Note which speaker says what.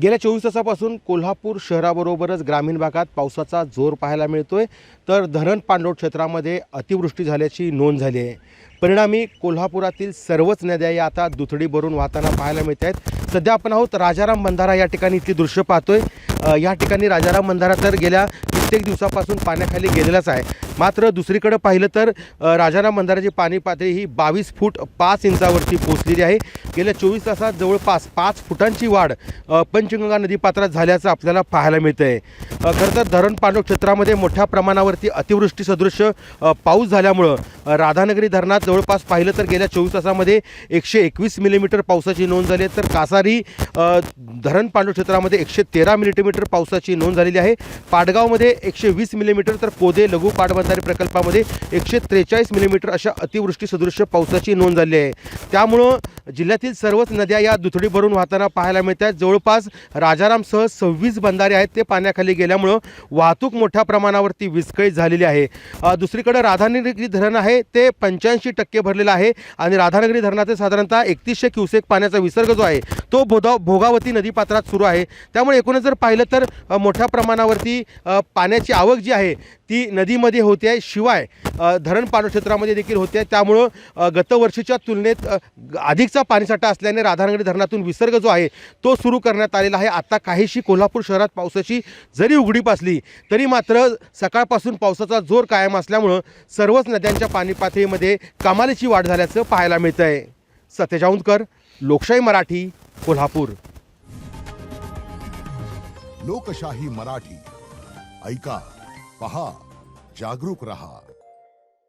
Speaker 1: गेल्या 24 तासापासून कोल्हापूर शहराबरोबरच ग्रामीण भागात पावसाचा जोर पाहायला मिळतोय। तर धरण पाणलोट क्षेत्रामध्ये अतिवृष्टी झाल्याची नोंद झाली आहे। परिणामी कोल्हापुरातील सर्वच नद्या या आता दुथडी भरून वाहताना पाहायला मिळत आहेत। सध्या आपण आहोत राजाराम बंधारा या ठिकाणी इथली दृश्य पाहतोय। या ठिकाणी राजाराम बंधारा तर गेल्या कित्येक दिवसापासून पाण्याखाली गेलेलाच आहे। मात्र दुसरीकडे पाहिलं तर राजाराम बंधाराची पाणी पातळी ही 22 फूट 5 इंचावरती पोहोचलेली आहे। गेल्या 24 तासात जवळपास 5 फुटांची वाढ पंचगंगा नदीपात्रात झाल्याचं आपल्याला पाहायला मिळतंय। खरं तर धरण पाणलोट क्षेत्रामध्ये मोठ्या प्रमाणावरती अतिवृष्टी सदृश पाऊस झाल्यामुळे राधानगरी धरणात जवळपास पाहिलं तर गेल्या 24 तासामध्ये 121 मिलीमीटर पावसाची नोंद झाली आहे। तर कासारी धरण पाणलोट क्षेत्रामध्ये 113 मिलीमीटर पावसाची नोंद झालेली आहे। पाटगावमध्ये 120 मिलीमीटर तर कोदे लघु पाटबंधारे प्रकल्पामध्ये 143 मिलीमीटर अशा अतिवृष्टी सदृश पावसाची नोंद झाली आहे। त्यामुळं जिल्ह्यातील सर्वच नद्या या दुथडी भरून वाहताना पाहायला मिळतात। जवळपास राजारामसह 26 बंधारे आहेत ते पाण्याखाली गेल्यामुळं वाहतूक मोठ्या प्रमाणावरती विस्कळीत झालेली आहे। दुसरीकडे राधानगरी धरण आहे ते 85% भरलेलं आहे आणि राधानगरी धरणाचे साधारणतः 3100 क्युसेक पाण्याचा विसर्ग जो आहे तो भोगावती नदीपात्रात सुरू आहे। त्यामुळे एकूणच जर पाहिलं तर मोठ्या प्रमाणावरती पाण्याची आवक जी आहे ती नदीमध्ये होते आहे, शिवाय धरण पाणलोट क्षेत्रामध्ये देखील होते आहे। त्यामुळं गतवर्षीच्या तुलनेत अधिकचा पाणीसाठा असल्याने राधानगरी धरणातून विसर्ग जो आहे तो सुरू करण्यात आलेला आहे। आता काहीशी कोल्हापूर शहरात पावसाची जरी उघडीप असली तरी मात्र सकाळपासून पावसाचा जोर कायम असल्यामुळं सर्वच नद्यांच्या पाणी पातळीमध्ये कमालीची वाढ झाल्याचं पाहायला मिळतं आहे। सतेज औंधकर, लोकशाही मराठी, कोल्हापूर।
Speaker 2: लोकशाही मराठी ऐका, पहा, जागरूक रहा।